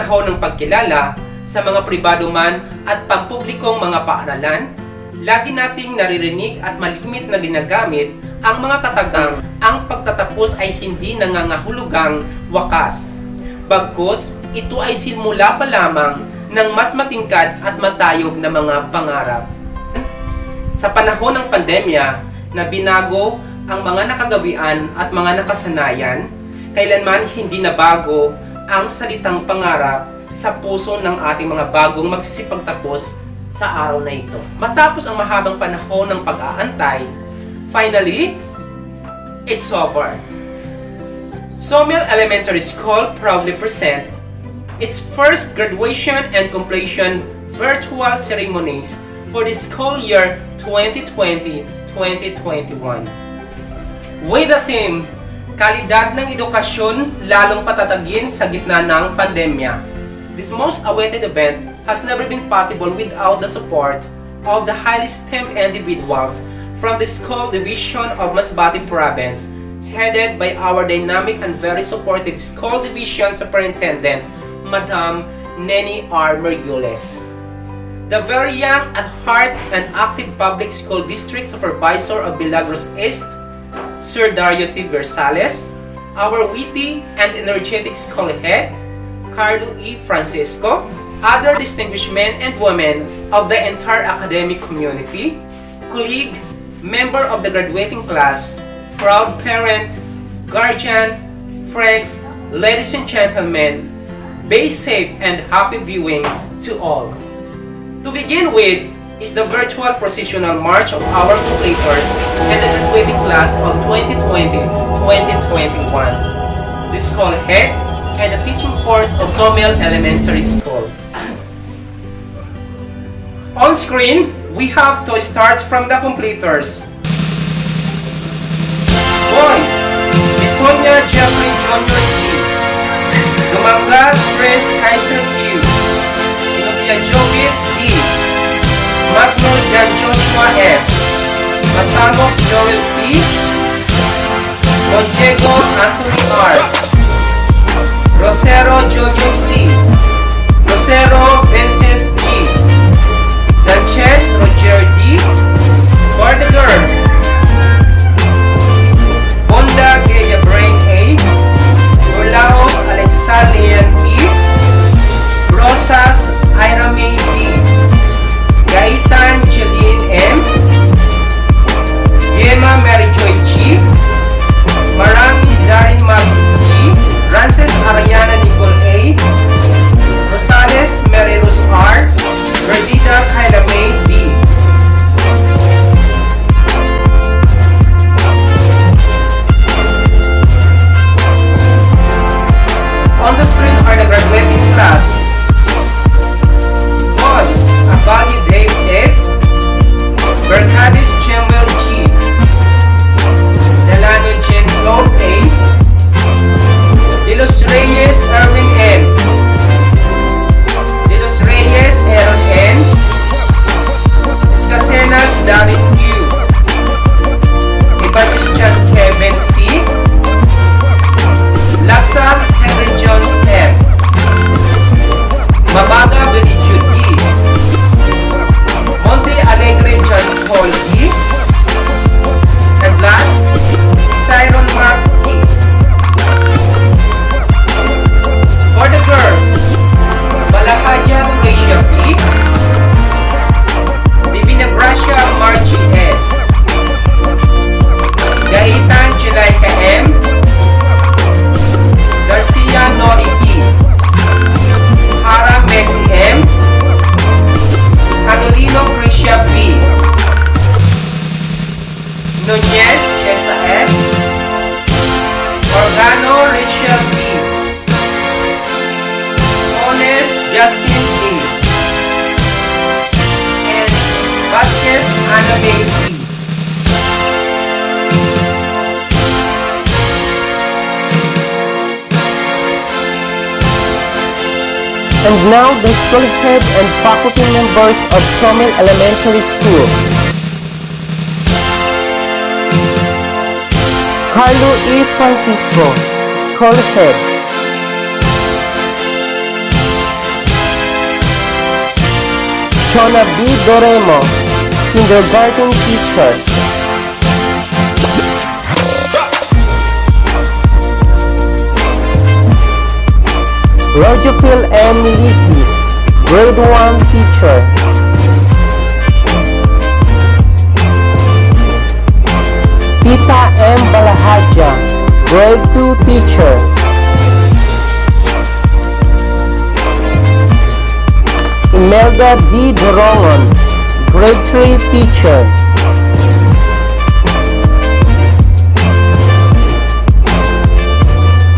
panahon ng pagkilala sa mga pribado man at pampublikong mga paaralan, lagi nating naririnig at malimit na ginagamit ang mga tatagang ang pagtatapos ay hindi nangangahulugang wakas. Bagkus, ito ay simula pa lamang ng mas matingkad at matayog na mga pangarap. Sa panahon ng pandemya na binago ang mga nakagawian at mga nakasanayan, kailanman hindi na bago ang salitang pangarap sa puso ng ating mga bagong magsisipagtapos sa araw na ito. Matapos ang mahabang panahon ng pag-aantay, finally, it's over. Sawmill Elementary School proudly present its first graduation and completion virtual ceremonies for the school year 2020-2021. With the theme, Kalidad ng Edukasyon lalong patatagin sa gitna ng pandemya. This most awaited event has never been possible without the support of the highly STEM individuals from the School Division of Masbate Province, headed by our dynamic and very supportive School Division Superintendent, Madam Neni R. Mergules. The very young at heart and active Public School District Supervisor of Milagros East, Sir Dario T. Versales, our witty and energetic school head, Carlo E. Francisco, other distinguished men and women of the entire academic community, colleague, member of the graduating class, proud parents, guardian, friends, ladies and gentlemen, be safe and happy viewing to all. To begin with is the virtual processional march of our completers and the graduating class of 2020-2021, the school head and the teaching force of Sawmill Elementary School. On screen, we have to start from the completers. Boys, Sonia Jeffrey Jr. C. Dumangas Prince Kaiser Q. Inopia Jovit D. Magno Jan Joshua S. Masamok Joel P. Monjego Anthony R. Rosero Julius C. Rosero Vincent D. Sanchez Roger D. For the girls, Honda Gaya Brain A. Rolaos Alexandrian E. Rosas Ira May D. Gaitan Jeline M. Yema Mary Joy G. Marami Darin Maggie G. Frances Ariana Nicole A. Rosales Mary Rose R. Perdida Kyla May B. On the screen are the graduating class. Boys, Abali Dave F. Berkadis Chemwell G. Delano Jen Claude A. De Los Reyes Erwin M. De Los Reyes Aaron N. Escasenas David Q. Ibatus John Kevin C. Lapsang Henry Jones F. Mabaga Benicio D. Monte Alegre John Paul E. And last, Siron Mark E. For the girls, Balahaja Gracia P. Divina Gracia Margie S. Gaitan Jelaika M. Garcia Nori P. Hara Messi M. Cadolino Gracia P. Nunez Chesa F. Organo Rachel P. Ones Justin E. And Vasquez Annabelle P. And now the school head and faculty members of Sawmill Elementary School. Carlo E. Francisco, School Head. Chona B. Doremo, kindergarten teacher. Rojofil M. Miliki, grade 1 teacher. Tita M. Balahadja, grade 2 teacher. Imelda D. Dorongon, grade 3 teacher.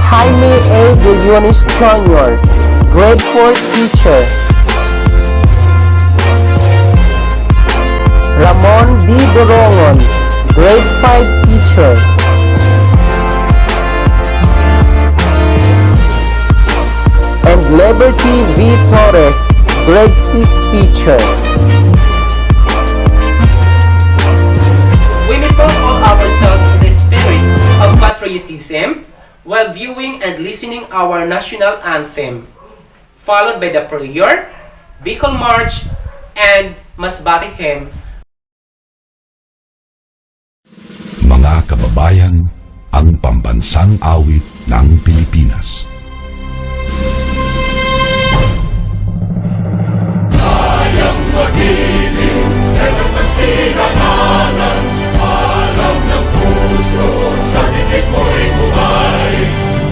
Jaime A. De Leonis Jr., grade 4 teacher. Ramon D. Dorongon, grade 5 teacher. And Liberty V. Torres, grade 6 teacher. We may all ourselves in the spirit of patriotism while viewing and listening our national anthem, followed by the prayer, BICOL March, and Masbate hymn. Mga kababayan, ang pambansang awit ng Pilipinas. Kayang magiliw, telas ng sinananan, alam ng puso, sa titik mo'y buhay.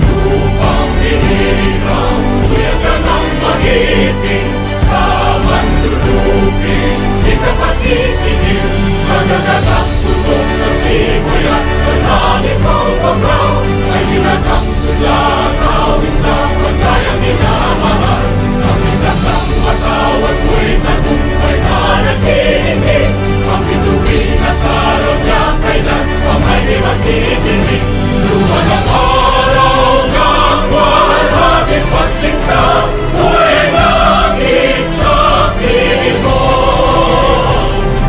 Lupang hinirang, kuya ka ng magiting, sa mandulupin, di ka pasisingil, sa nagagang tutok sa simoy at sa langit ng bagaw, ay hinagang tulakawin sa pagkayang minamahal. Ang islang ng matawad mo'y tagumpay na naghihingi, ang bituin at araw niya kailan pamay di magtitingin. Luha ng araw ng walhagin pagsinta, buhay langit sa piling mo.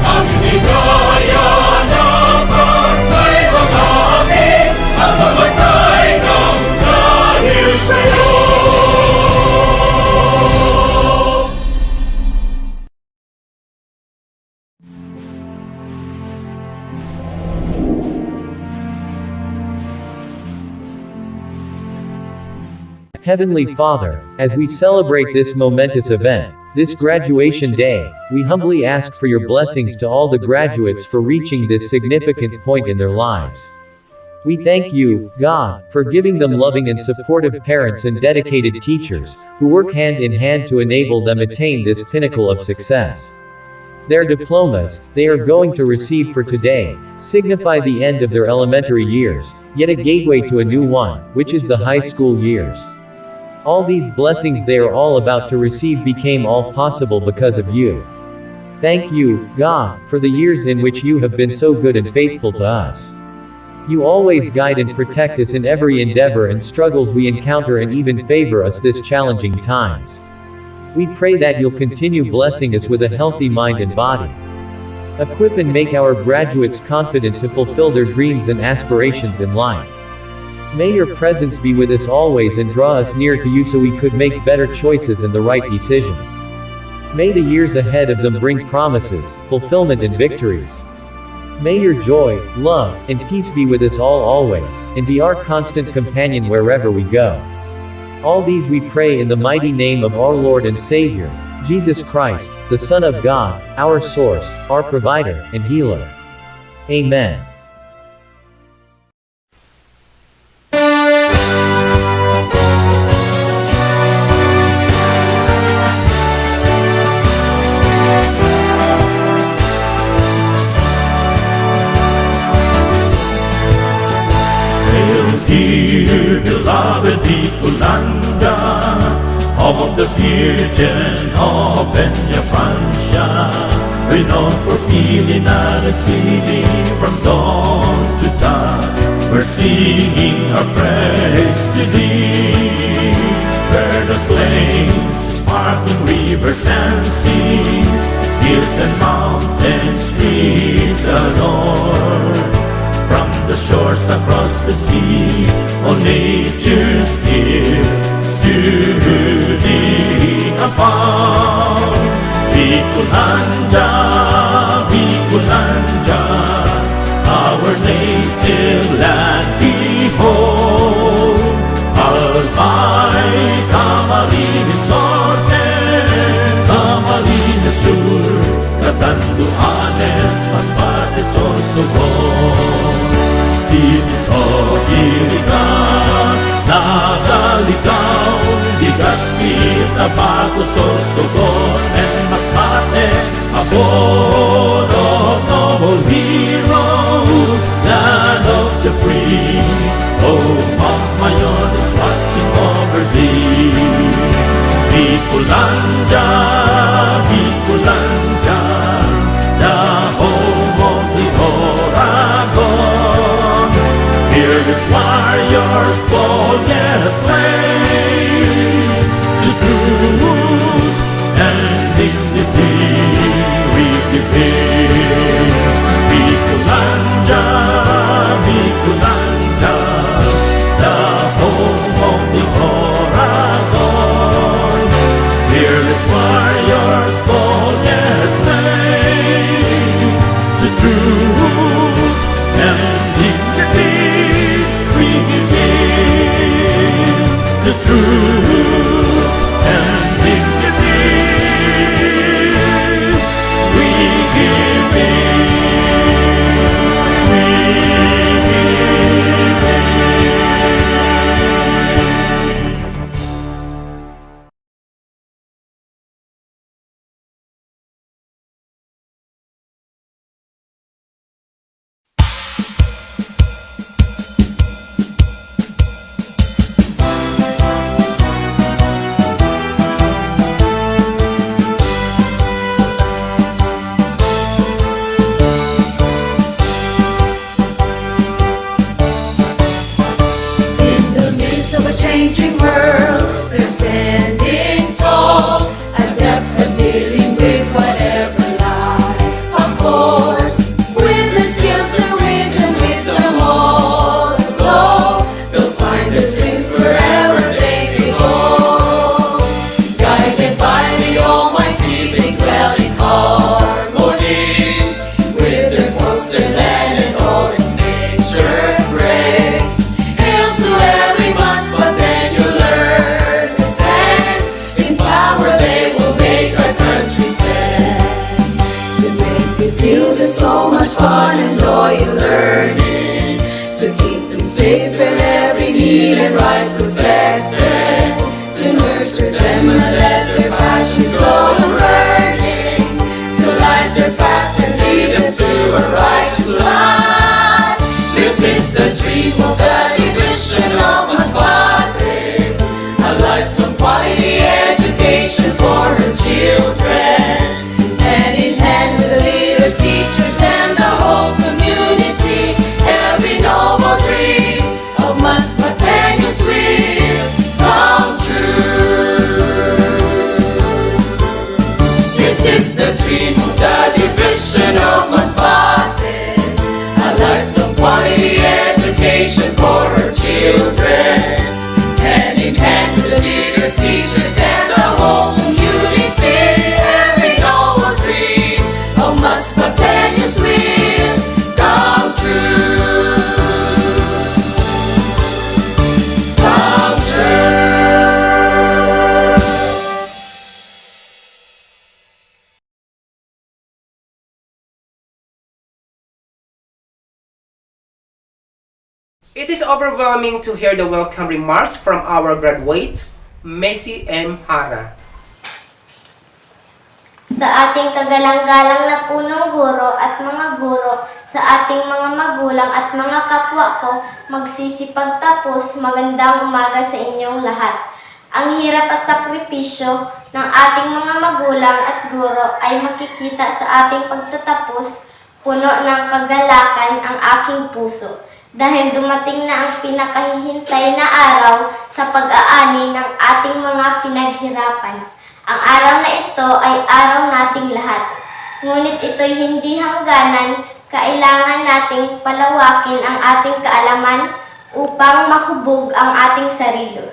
Ang inigaya na pagkay mag-amin, ang mamatay ng dahil sa'yo. Heavenly Father, as we celebrate this momentous event, this graduation day, we humbly ask for your blessings to all the graduates for reaching this significant point in their lives. We thank you, God, for giving them loving and supportive parents and dedicated teachers, who work hand in hand to enable them attain this pinnacle of success. Their diplomas, they are going to receive for today, signify the end of their elementary years, yet a gateway to a new one, which is the high school years. All these blessings they are all about to receive became all possible because of you. Thank you, God, for the years in which you have been so good and faithful to us. You always guide and protect us in every endeavor and struggles we encounter and even favor us this challenging times. We pray that you'll continue blessing us with a healthy mind and body. Equip and make our graduates confident to fulfill their dreams and aspirations in life. May your presence be with us always and draw us near to you so we could make better choices and the right decisions. May the years ahead of them bring promises, fulfillment and victories. May your joy, love, and peace be with us all always, and be our constant companion wherever we go. All these we pray in the mighty name of our Lord and Savior, Jesus Christ, the Son of God, our source, our provider, and healer. Amen. Dear beloved Bicolanda, home of the Virgin of Francia, renowned for feeling and exceeding from dawn to dusk. We're singing our praise to thee, where the flames, sparkling rivers and seas, hills and mountains please adore. From the shores across the seas, all nature's gift to thee abound. Bicolanda, all heroes, land of the free. Oh, Mama, yon is watching over thee. Bicolanda, Bicolanda, the home of the Oragons. Fearless warriors, bold yet flame. The truth and dignity we defend. Bicolanda, Bicolanda, the home of the Oragons. Fearless warriors, bold yet flame. The truth and dignity we give. The truth and dignity we give. In the midst of a changing world, they're standing tall, adept at dealing with whatever life affords. With their skills, their wit and wisdom all aglow, they'll find their dreams wherever they belong. Guided by the Almighty, they dwell in harmony with their coast, their land, and all its nature's grace. Hail to every Masbate, you learn to stand. In power they will make our country stand. To make you feel there's so much fun and joy in learning. To keep them safe in every need and right protected. To nurture them and let their passions glow and burning. To light their path and lead them to a righteous life. This is the dream of the division of Masbate, a lifelong quality education for her children. Hand in hand with the leaders, teachers, and the whole community, every noble dream of Masbateños will come true. This is the dream of the division of Masbate, a lifelong quality education for her children. Hand in hand with the leaders, teachers, and the whole community, every noble dream of Masbateños will come true. Come true. It is overwhelming to hear the welcome remarks from our graduate, Macy M. Hara. Sa ating kagalang-galang na punong guro at mga guro, sa ating mga magulang at mga kapwa ko, magsisipagtapos, magandang umaga sa inyong lahat. Ang hirap at sakripisyo ng ating mga magulang at guro ay makikita sa ating pagtatapos, puno ng kagalakan ang aking puso. Dahil dumating na ang pinakahihintay na araw sa pag-aani ng ating mga pinaghirapan. Ang araw na ito ay araw nating lahat. Ngunit ito'y hindi hangganan, kailangan nating palawakin ang ating kaalaman upang mahubog ang ating sarili.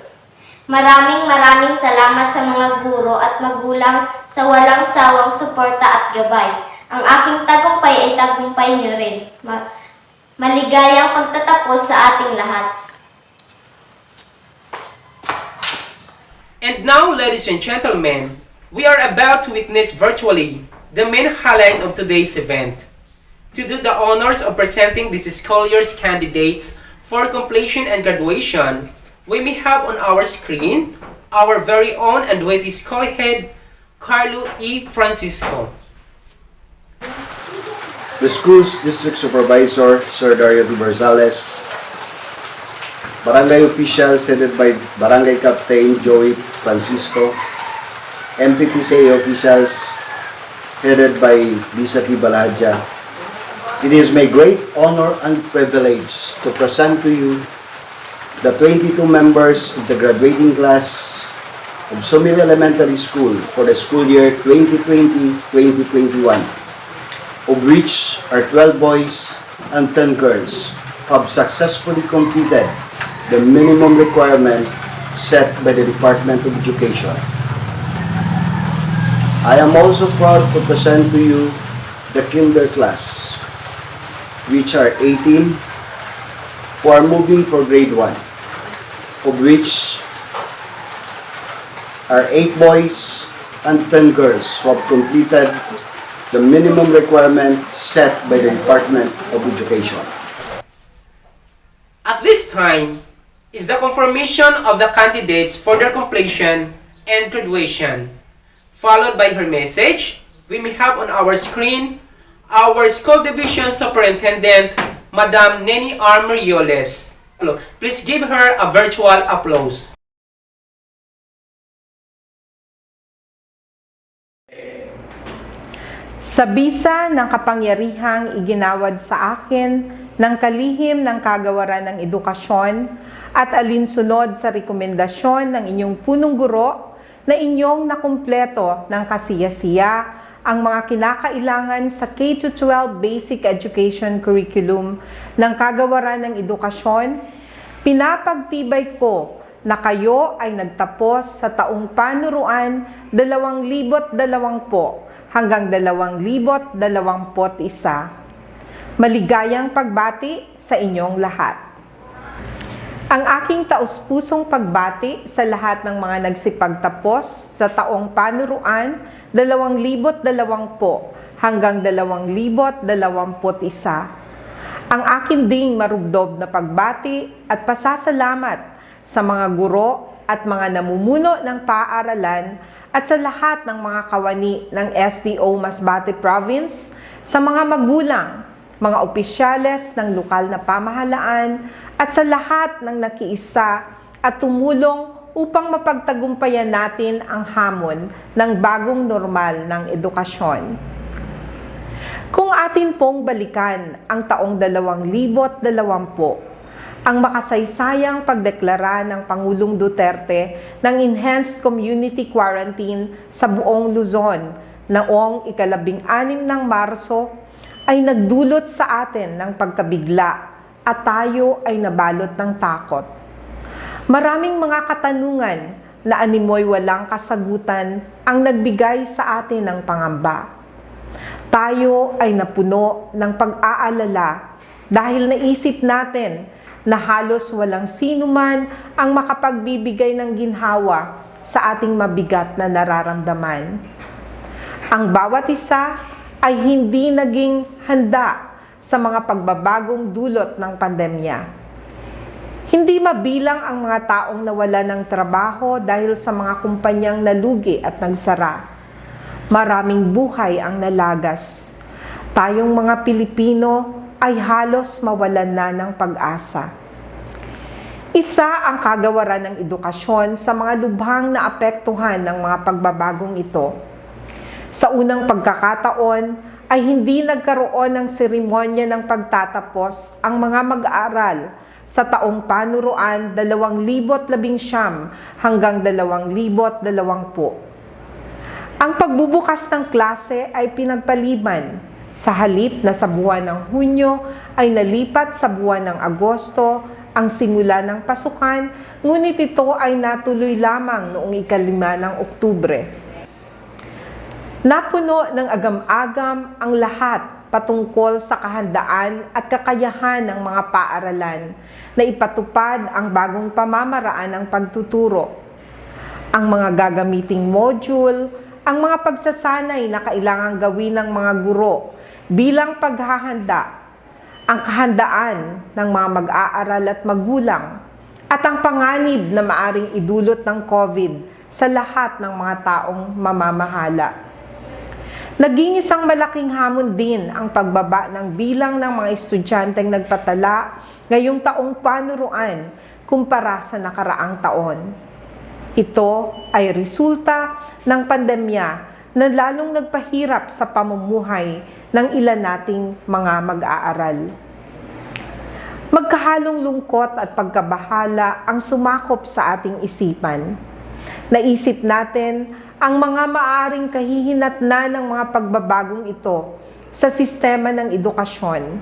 Maraming salamat sa mga guro at magulang sa walang sawang suporta at gabay. Ang aking tagumpay ay tagumpay niyo rin. Maligayang pagtatapos sa ating lahat. And now, ladies and gentlemen, we are about to witness virtually the main highlight of today's event. To do the honors of presenting this school year's candidates for completion and graduation, we may have on our screen our very own and witty school head, Carlo E. Francisco. the school's district supervisor, Sir Dario D. Barzales, barangay officials headed by Barangay Captain Joey Francisco, MPTCA officials headed by Lisa T. Balahadja. It is my great honor and privilege to present to you the 22 members of the graduating class of Sawmill Elementary School for the school year 2020-2021, of which are 12 boys and 10 girls who have successfully completed the minimum requirement set by the Department of Education. I am also proud to present to you the kinder class, which are 18 who are moving for grade 1, of which are 8 boys and 10 girls who have completed the minimum requirement set by the Department of Education. At this time is the confirmation of the candidates for their completion and graduation. Followed by her message, we may have on our screen our School Division Superintendent, Madam Neni R. Merioles. Please give her a virtual applause. Sa bisa ng kapangyarihang iginawad sa akin ng kalihim ng kagawaran ng edukasyon at alinsunod sa rekomendasyon ng inyong punong guro na inyong nakumpleto ng kasiyasiya ang mga kinakailangan sa K-12 Basic Education Curriculum ng kagawaran ng edukasyon, pinapagtibay ko na kayo ay nagtapos sa taong panuruan 2020 hanggang 2021. Maligayang pagbati sa inyong lahat. Ang aking taus-pusong pagbati sa lahat ng mga nagsipagtapos sa taong panuruan 2020 hanggang 2021. Ang akin ding marubdob na pagbati at pasasalamat sa mga guro at mga namumuno ng paaralan at sa lahat ng mga kawani ng SDO Masbate Province, sa mga magulang, mga opisyales ng lokal na pamahalaan, at sa lahat ng nakiisa at tumulong upang mapagtagumpayan natin ang hamon ng bagong normal ng edukasyon. Kung atin pong balikan ang taong 2020, ang makasaysayang pagdeklara ng Pangulong Duterte ng Enhanced Community Quarantine sa buong Luzon noong 16 ng Marso ay nagdulot sa atin ng pagkabigla at tayo ay nabalot ng takot. Maraming mga katanungan na animoy walang kasagutan ang nagbigay sa atin ng pangamba. Tayo ay napuno ng pag-aalala dahil naisip natin na halos walang sino man ang makapagbibigay ng ginhawa sa ating mabigat na nararamdaman. Ang bawat isa ay hindi naging handa sa mga pagbabagong dulot ng pandemya. Hindi mabilang ang mga taong nawala ng trabaho dahil sa mga kumpanyang nalugi at nagsara. Maraming buhay ang nalagas. Tayong mga Pilipino ay halos mawalan na ng pag-asa. Isa ang kagawaran ng edukasyon sa mga lubhang naapektuhan ng mga pagbabagong ito. Sa unang pagkakataon ay hindi nagkaroon ng seremonya ng pagtatapos ang mga mag-aaral sa taong panuruan 2019 hanggang 2020. Ang pagbubukas ng klase ay pinagpaliban. Sa halip na sa buwan ng Hunyo ay nalipat sa buwan ng Agosto ang simula ng pasukan, ngunit ito ay natuloy lamang noong 5 ng Oktubre. Napuno ng agam-agam ang lahat patungkol sa kahandaan at kakayahan ng mga paaralan na ipatupad ang bagong pamamaraan ng pagtuturo. Ang mga gagamiting module, ang mga pagsasanay na kailangang gawin ng mga guro bilang paghahanda, ang kahandaan ng mga mag-aaral at magulang, at ang panganib na maaring idulot ng COVID sa lahat ng mga taong mamamahala. Naging isang malaking hamon din ang pagbaba ng bilang ng mga estudyanteng nagpatala ngayong taong panuruan kumpara sa nakaraang taon. Ito ay resulta ng pandemya na lalong nagpahirap sa pamumuhay ng ilan nating mga mag-aaral. Magkahalong lungkot at pagkabahala ang sumakop sa ating isipan. Naisip natin ang mga maaaring kahihinatnan ng mga pagbabagong ito sa sistema ng edukasyon.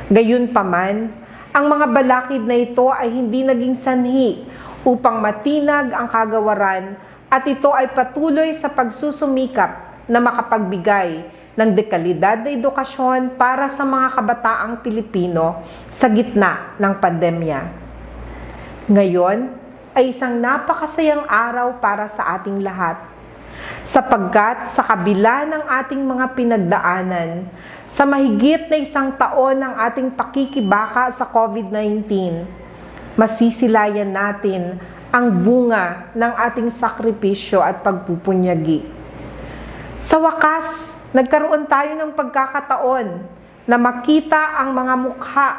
Gayunpaman, ang mga balakid na ito ay hindi naging sanhi upang matinag ang kagawaran at ito ay patuloy sa pagsusumikap na makapagbigay ng dekalidad na edukasyon para sa mga kabataang Pilipino sa gitna ng pandemya. Ngayon ay isang napakasayang araw para sa ating lahat, sapagkat sa kabila ng ating mga pinagdaanan, sa mahigit na isang taon ng ating pakikibaka sa COVID-19, masisilayan natin ang bunga ng ating sakripisyo at pagpupunyagi. Sa wakas, nagkaroon tayo ng pagkakataon na makita ang mga mukha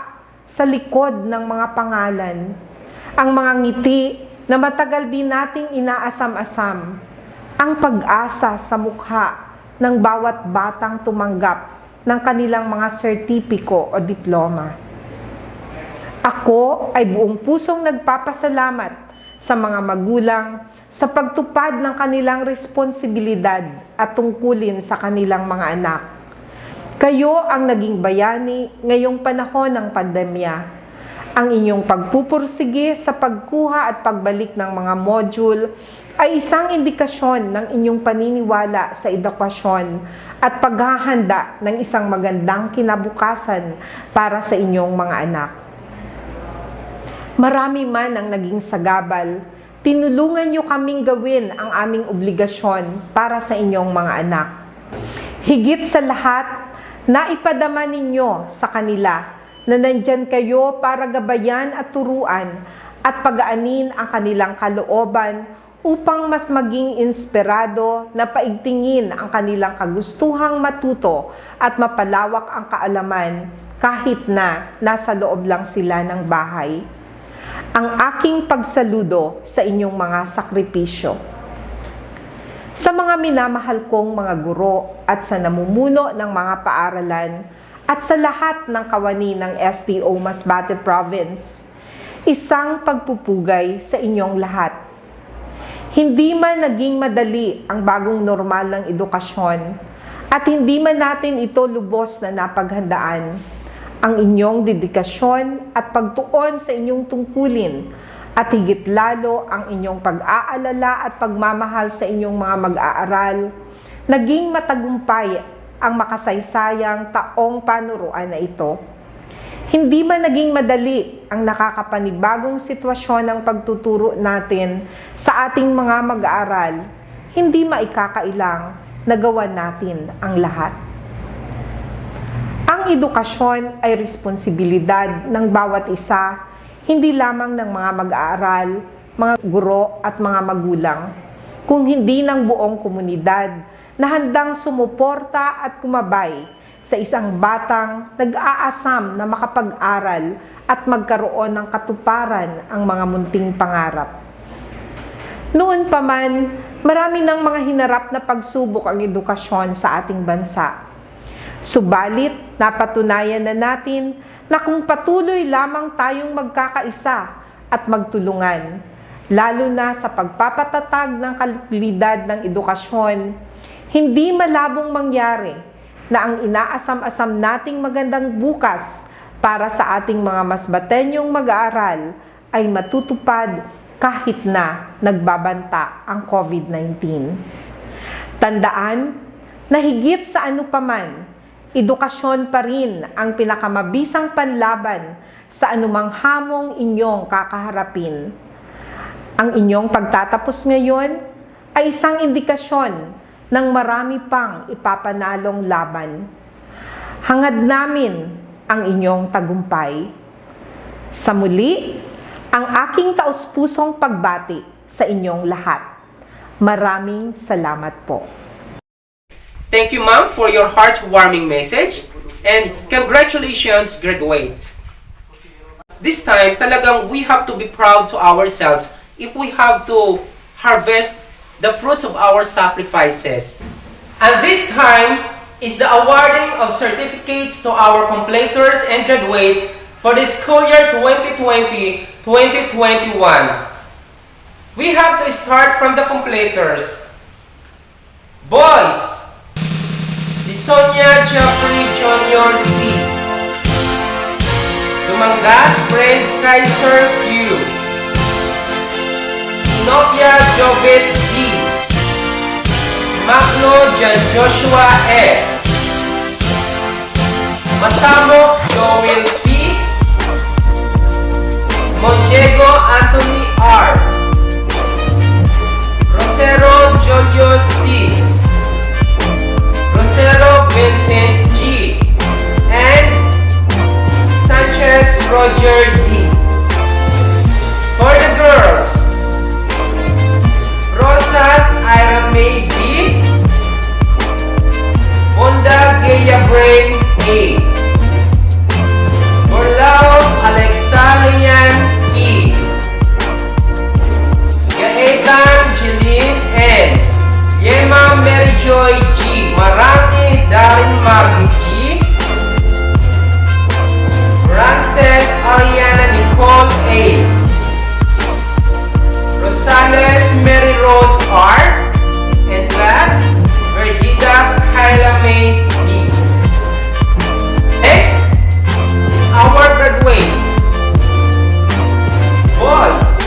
sa likod ng mga pangalan, ang mga ngiti na matagal din nating inaasam-asam, ang pag-asa sa mukha ng bawat batang tumanggap ng kanilang mga sertipiko o diploma. Ako ay buong pusong nagpapasalamat sa mga magulang sa pagtupad ng kanilang responsibilidad at tungkulin sa kanilang mga anak. Kayo ang naging bayani ngayong panahon ng pandemya. Ang inyong pagpupursige sa pagkuha at pagbalik ng mga module ay isang indikasyon ng inyong paniniwala sa edukasyon at paghahanda ng isang magandang kinabukasan para sa inyong mga anak. Marami man ang naging sagabal, tinulungan niyo kaming gawin ang aming obligasyon para sa inyong mga anak. Higit sa lahat, naipadama ninyo sa kanila na nandyan kayo para gabayan at turuan at pagaanin ang kanilang kalooban upang mas maging inspirado na paigtingin ang kanilang kagustuhang matuto at mapalawak ang kaalaman kahit na nasa loob lang sila ng bahay. Ang aking pagsaludo sa inyong mga sakripisyo. Sa mga minamahal kong mga guro at sa namumuno ng mga paaralan at sa lahat ng kawani ng STO Masbate Province, isang pagpupugay sa inyong lahat. Hindi man naging madali ang bagong normal ng edukasyon at hindi man natin ito lubos na napaghandaan, ang inyong dedikasyon at pagtuon sa inyong tungkulin at higit lalo ang inyong pag-aalala at pagmamahal sa inyong mga mag-aaral, naging matagumpay ang makasaysayang taong panuruan na ito. Hindi man naging madali ang nakakapanibagong sitwasyon ng pagtuturo natin sa ating mga mag-aaral, hindi maikakailang nagawa natin ang lahat. Ang edukasyon ay responsibilidad ng bawat isa, hindi lamang ng mga mag-aaral, mga guro at mga magulang, kung hindi ng buong komunidad na handang sumuporta at kumabay sa isang batang nag-aasam na makapag-aral at magkaroon ng katuparan ang mga munting pangarap. Noon pa man, marami ng mga hinarap na pagsubok ang edukasyon sa ating bansa. Subalit, napatunayan na natin na kung patuloy lamang tayong magkakaisa at magtulungan, lalo na sa pagpapatatag ng kalidad ng edukasyon, hindi malabong mangyari na ang inaasam-asam nating magandang bukas para sa ating mga Masbatenyong mag-aaral ay matutupad kahit na nagbabanta ang COVID-19. Tandaan na higit sa ano paman, edukasyon pa rin ang pinakamabisang panlaban sa anumang hamong inyong kakaharapin. Ang inyong pagtatapos ngayon ay isang indikasyon ng marami pang ipapanalong laban. Hangad namin ang inyong tagumpay. Sa muli, ang aking taus-pusong pagbati sa inyong lahat. Maraming salamat po. Thank you, ma'am, for your heartwarming message. And congratulations, graduates. This time, talagang we have to be proud to ourselves if we have to harvest the fruits of our sacrifices. And this time is the awarding of certificates to our completers and graduates for the school year 2020-2021. We have to start from the completers. Boys, Sonia Jeffrey Jr. C. Dumangas Prince Kaiser Q. Inopia Jovet D. Magno Jan Joshua S. Masamo Joel P. Monjego Anthony R. Rosero Jojo C. Rosero Vincent G. And Sanchez Roger D. For the girls, Rosas Ira May B. Bunda Gaya Brain A. Morlaos Alexalian E. Gaetan Jeline N. Yema Mary Joy G. Marami Darin Marty G. Frances Ariana Nicole A. Rosales Mary Rose R. And last, Verdida Kyla May B. Next is our graduates. Boys,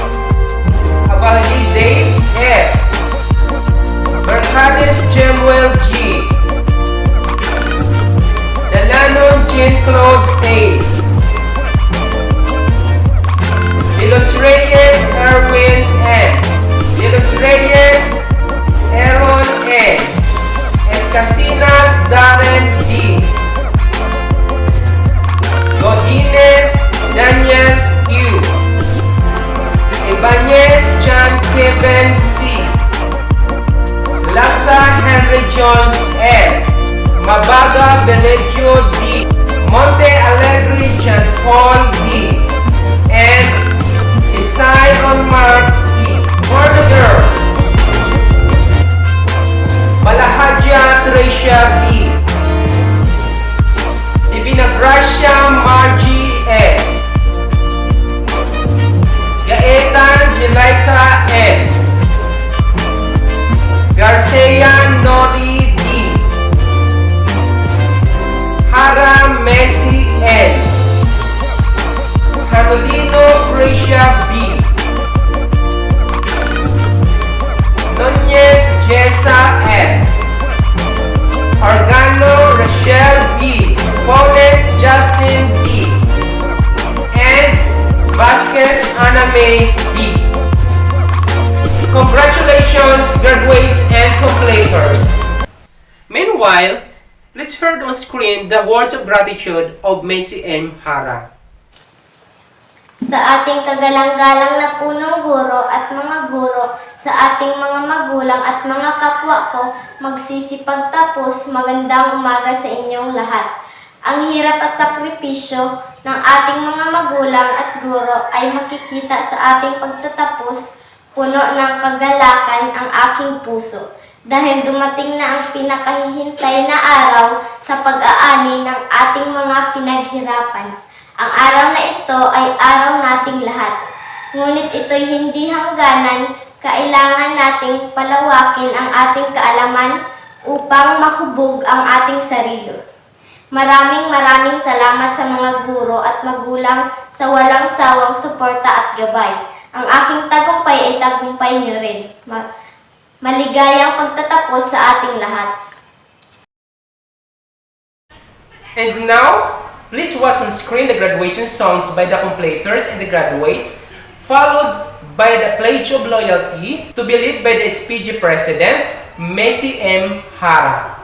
Abalagi Dave F. Mercades Jemuel G. Delano Jean-Claude A. Milos Reyes Erwin N. Milos Reyes Aaron N. Escasinas Darren D. Godines Daniel Q. Ibanez John Kevin C. Laksa Henry Jones F. Mabaga Beleggio D. Monte Alegre John Paul D. And Insay Mark E. For the girls, Malahadja Tricia B. Divina Gracia Margie S. Gaetan Jelaika N. Garcia Nori D. Hara Messi N. Carolino Gracia B. Nunez Jessa F. Organo Rachel B. Poles Justin B. And Vasquez Aname B. Congratulations, graduates and completers! Meanwhile, let's hear on screen the words of gratitude of Macy M. Hara. Sa ating kagalang-galang na punong guro at mga guro, sa ating mga magulang at mga kapwa ko, magsisipagtapos, magandang umaga sa inyong lahat. Ang hirap at sakripisyo ng ating mga magulang at guro ay makikita sa ating pagtatapos. Puno ng kagalakan ang aking puso dahil dumating na ang pinakahihintay na araw sa pag-aani ng ating mga pinaghirapan. Ang araw na ito ay araw nating lahat. Ngunit ito'y hindi hangganan, kailangan nating palawakin ang ating kaalaman upang mahubog ang ating sarili. Maraming salamat sa mga guro at magulang sa walang sawang suporta at gabay. Ang aking tagumpay ay tagumpay niyo rin. Maligayang pagtatapos sa ating lahat. And now, please watch on screen the graduation songs by the completers and the graduates, followed by the Pledge of Loyalty to be led by the SPG President, Macy M. Hara.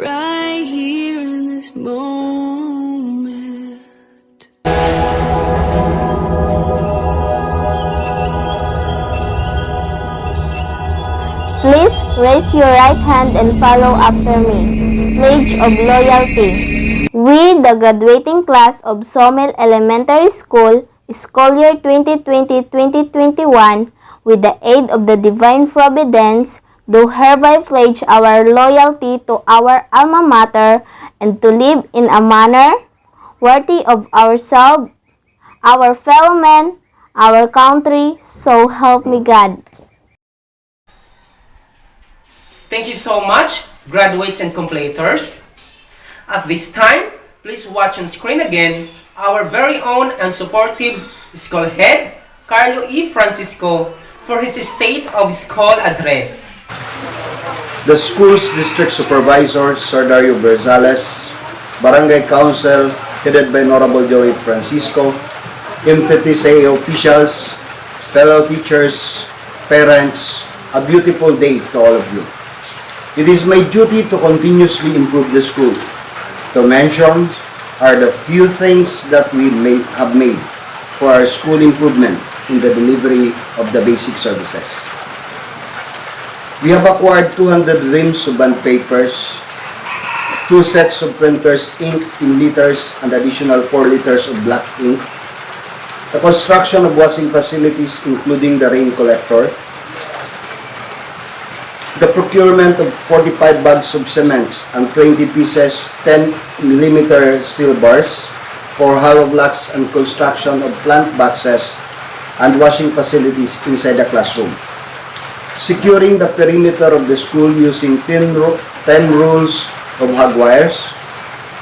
right here in this moment. Please raise your right hand and follow after me. Pledge of Loyalty. We, the graduating class of Sawmill Elementary School, school year 2020-2021, with the aid of the Divine Providence, do hereby pledge our loyalty to our alma mater and to live in a manner worthy of ourselves, our fellow men, our country, so help me God. Thank you so much, graduates and completers. At this time, please watch on screen again our very own and supportive school head, Carlo E. Francisco, for his State of School address. The school's district supervisor, Sir Dario Berzales, Barangay Council, headed by Honorable Joey Francisco, MPTCA officials, fellow teachers, parents, a beautiful day to all of you. It is my duty to continuously improve the school. To mention are the few things that we have made for our school improvement in the delivery of the basic services. We have acquired 200 reams of bond papers, 2 sets of printers ink in liters and additional 4 liters of black ink, the construction of washing facilities including the rain collector, the procurement of 45 bags of cements and 20 pieces 10mm steel bars for hollow blocks and construction of plant boxes and washing facilities inside the classroom. Securing the perimeter of the school using 10 rolls of hog wires.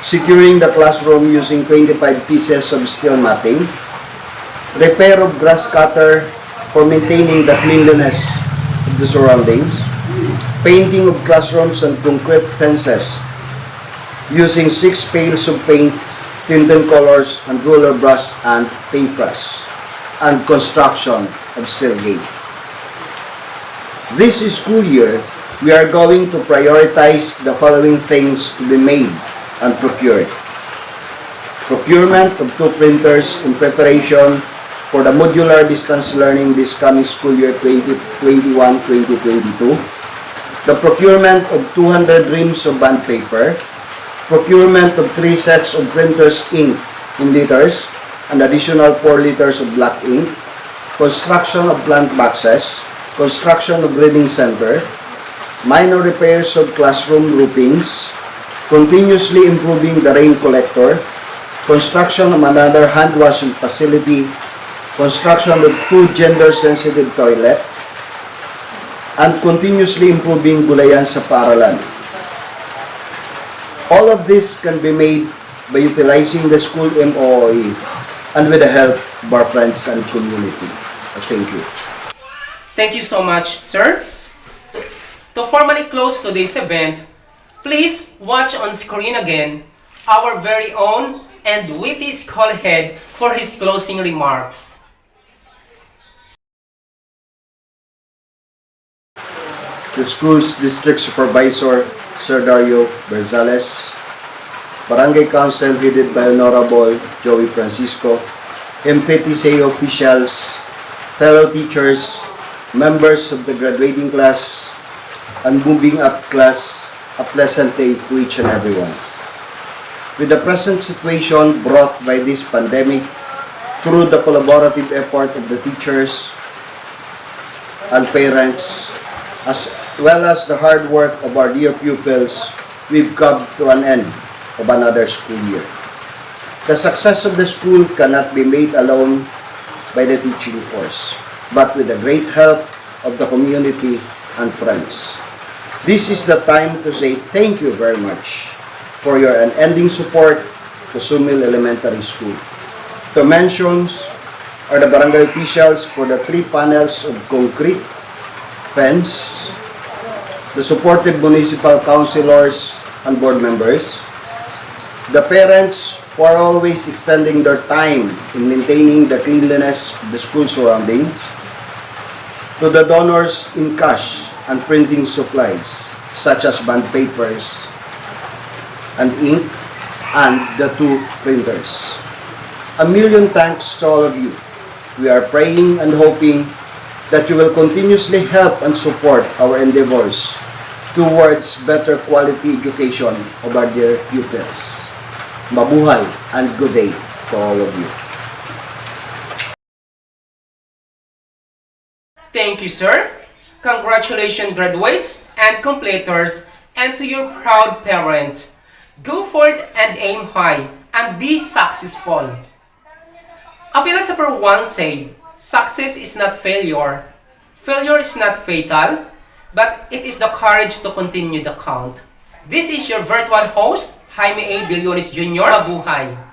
Securing the classroom using 25 pieces of steel matting. Repair of grass cutter for maintaining the cleanliness of the surroundings. Painting of classrooms and concrete fences using 6 pails of paint, tinted colors, and roller brush and paintbrush, and construction of steel gate. This school year, we are going to prioritize the following things to be made and procured. Procurement of 2 printers in preparation for the modular distance learning this coming school year 2021-2022. The procurement of 200 reams of bond paper, procurement of 3 sets of printers ink in liters, and additional 4 liters of black ink, construction of plant boxes, construction of reading center, minor repairs of classroom roofings, continuously improving the rain collector, construction of another hand washing facility, construction of 2 gender-sensitive toilet, and continuously improving gulayan sa paaralan. All of this can be made by utilizing the school MOE and with the help of our friends and community. Thank you. Thank you so much, sir. To formally close today's event, please watch on screen again our very own and witty school head for his closing remarks. The school's district supervisor, Sir Dario Berzales, Barangay Council headed by Honorable Joey Francisco, MPTCA officials, fellow teachers, members of the graduating class, and moving up class, a pleasant day to each and everyone. With the present situation brought by this pandemic, through the collaborative effort of the teachers and parents, as well as the hard work of our dear pupils, we've come to an end of another school year. The success of the school cannot be made alone by the teaching force, but with the great help of the community and friends. This is the time to say thank you very much for your unending support to Sawmill Elementary School. To mention are the barangay officials for the 3 panels of concrete fence, the supportive municipal councilors and board members, the parents who are always extending their time in maintaining the cleanliness of the school surroundings, to the donors in cash and printing supplies such as bond papers, and ink, and the 2 printers. A million thanks to all of you. We are praying and hoping that you will continuously help and support our endeavors towards better quality education of our dear pupils. Mabuhay and good day to all of you. Thank you, sir. Congratulations, graduates and completers, and to your proud parents. Go forth and aim high and be successful. A philosopher once said, success is not failure. Failure is not fatal, but it is the courage to continue the count. This is your virtual host, Jaime A. Billones Jr. Mabuhay.